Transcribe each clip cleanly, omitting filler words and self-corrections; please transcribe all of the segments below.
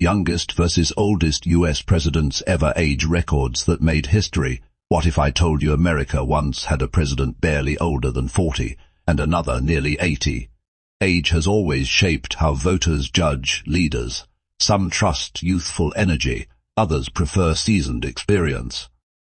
Youngest versus oldest U.S. presidents ever, age records that made history. What if I told you America once had a president barely older than 40 and another nearly 80? Age has always shaped how voters judge leaders. Some trust youthful energy, others prefer seasoned experience.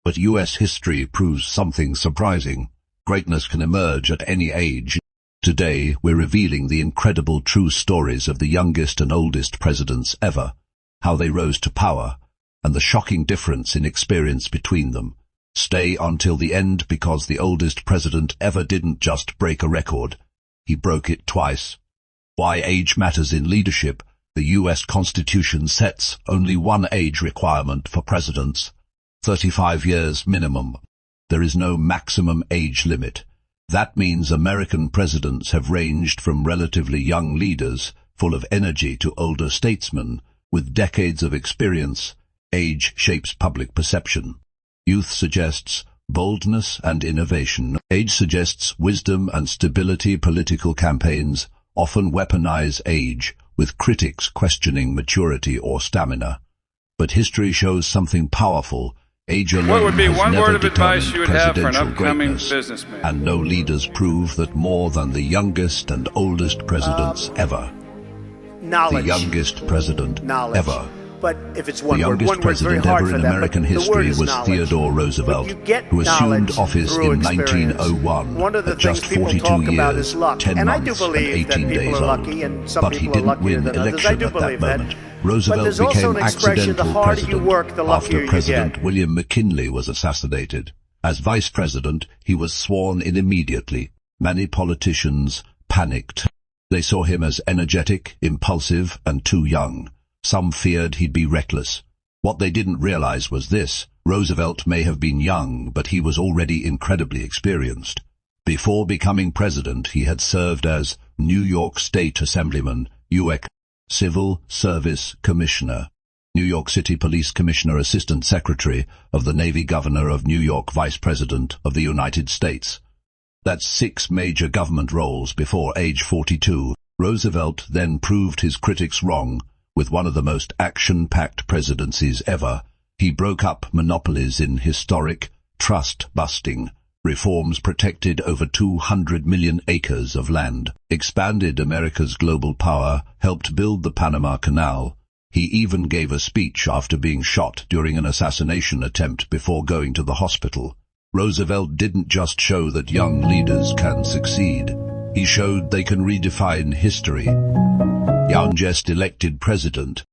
But U.S. history proves something surprising. Greatness can emerge at any age. Today, we're revealing the incredible true stories of the youngest and oldest presidents ever, how they rose to power, and the shocking difference in experience between them. Stay until the end, because the oldest president ever didn't just break a record, he broke it twice. Why age matters in leadership. The U.S. Constitution sets only one age requirement for presidents: 35 years minimum. There is no maximum age limit. That means American presidents have ranged from relatively young leaders, full of energy, to older statesmen with decades of experience. Age shapes public perception. Youth suggests boldness and innovation. Age suggests wisdom and stability. Political campaigns often weaponize age, with critics questioning maturity or stamina. But history shows something powerful. Age alone what would be has one never word of advice you would have for an presidential upcoming greatness, businessman? and no leaders prove that more than the youngest and oldest presidents ever. Knowledge. The youngest president Knowledge. ever. But if it's The one word, youngest one word's very president hard ever for in them, American but the word history is was knowledge. Theodore Roosevelt, But you get who assumed knowledge office through in experience. 1901 One of the at just things people 42 talk about years, is luck. 10 And I do months and believe that 18 people days are old. lucky, and some But he people are didn't luckier win than others. I election do at that believe that. moment. But Roosevelt there's also became an expression, the accidental harder you president work, the luckier after you President get. William McKinley was assassinated. As vice president, he was sworn in immediately. Many politicians panicked. They saw him as energetic, impulsive, and too young. Some feared he'd be reckless. What they didn't realize was this: Roosevelt may have been young, but he was already incredibly experienced. Before becoming president, he had served as New York State Assemblyman, USC, Civil Service Commissioner, New York City Police Commissioner, Assistant Secretary of the Navy, Governor of New York, Vice President of the United States. That's 6 major government roles before age 42. Roosevelt then proved his critics wrong with one of the most action-packed presidencies ever. He broke up monopolies in historic trust-busting reforms, protected over 200 million acres of land, expanded America's global power, helped build the Panama Canal. He even gave a speech after being shot during an assassination attempt before going to the hospital. Roosevelt didn't just show that young leaders can succeed. He showed they can redefine history. Youngest elected president.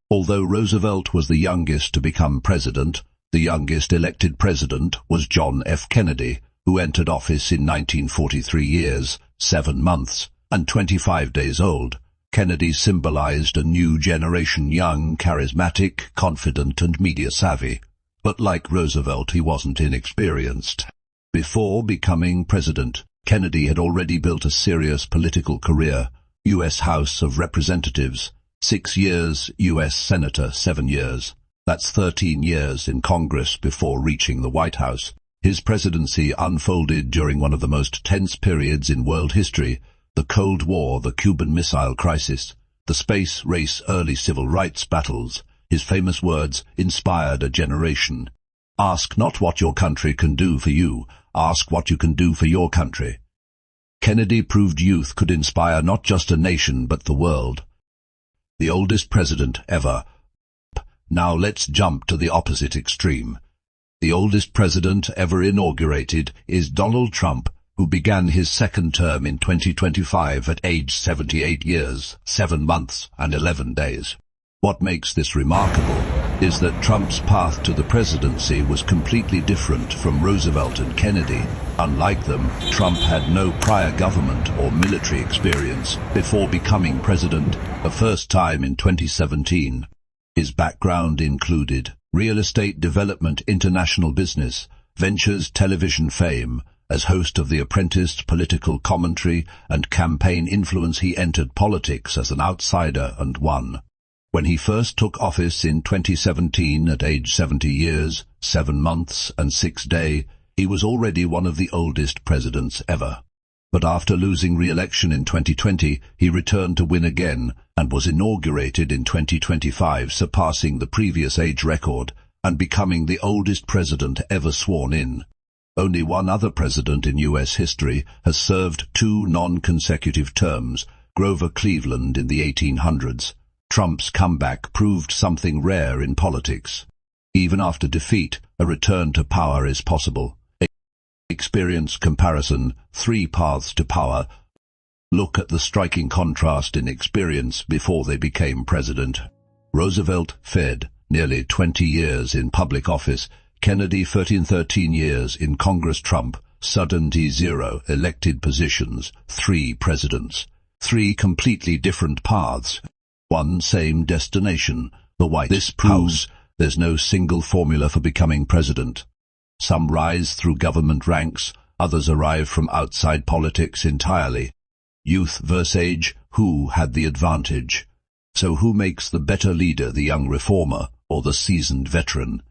Although Roosevelt was the youngest to become president, the youngest elected president was John F. Kennedy, who entered office in 1943 years, 7 months, and 25 days old. Kennedy symbolized a new generation, young, charismatic, confident, and media-savvy. But like Roosevelt, he wasn't inexperienced. Before becoming president, Kennedy had already built a serious political career. U.S. House of Representatives, 6 years, U.S. Senator, 7 years. That's 13 years in Congress before reaching the White House. His presidency unfolded during one of the most tense periods in world history: the Cold War, the Cuban Missile Crisis, the space race, early civil rights battles. His famous words inspired a generation. Ask not what your country can do for you, ask what you can do for your country. Kennedy proved youth could inspire not just a nation but the world. The oldest president ever. Now let's jump to the opposite extreme. The oldest president ever inaugurated is Donald Trump, who began his second term in 2025 at age 78 years, 7 months, and 11 days. What makes this remarkable is that Trump's path to the presidency was completely different from Roosevelt and Kennedy. Unlike them, Trump had no prior government or military experience before becoming president, the first time in 2017. His background included real estate development, international business, ventures, television fame. As host of The Apprentice, political commentary, and campaign influence, he entered politics as an outsider and won. When he first took office in 2017 at age 70 years, 7 months, and 6 days, he was already one of the oldest presidents ever. but after losing re-election in 2020, he returned to win again and was inaugurated in 2025, surpassing the previous age record and becoming the oldest president ever sworn in. Only one other president in U.S. history has served 2 non-consecutive terms, Grover Cleveland in the 1800s. Trump's comeback proved something rare in politics. Even after defeat, a return to power is possible. Experience comparison, 3 paths to power. Look at the striking contrast in experience before they became president. Roosevelt, Fed, nearly 20 years in public office. Kennedy, 13 years in Congress. Trump, suddenly 0 elected positions, 3 presidents. 3 completely different paths. 1 same destination, the White House. This proves there's no single formula for becoming president. Some rise through government ranks, others arrive from outside politics entirely. Youth versus age, who had the advantage? So who makes the better leader, the young reformer or the seasoned veteran?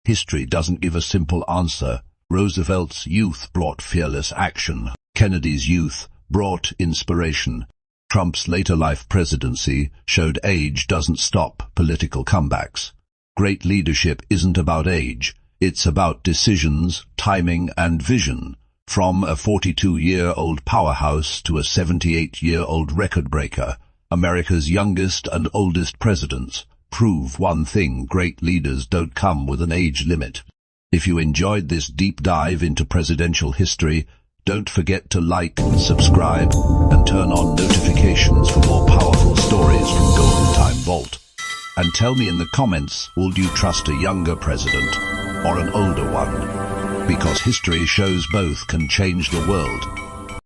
History doesn't give a simple answer. Roosevelt's youth brought fearless action. Kennedy's youth brought inspiration. Trump's later life presidency showed age doesn't stop political comebacks. Great leadership isn't about age. It's about decisions, timing, and vision. From a 42-year-old powerhouse to a 78-year-old record-breaker, America's youngest and oldest presidents prove one thing: great leaders don't come with an age limit. If you enjoyed this deep dive into presidential history, don't forget to like, subscribe, and turn on notifications for more powerful stories from GoldenTime Vault. And tell me in the comments, would you trust a younger president or an older one? Because history shows both can change the world.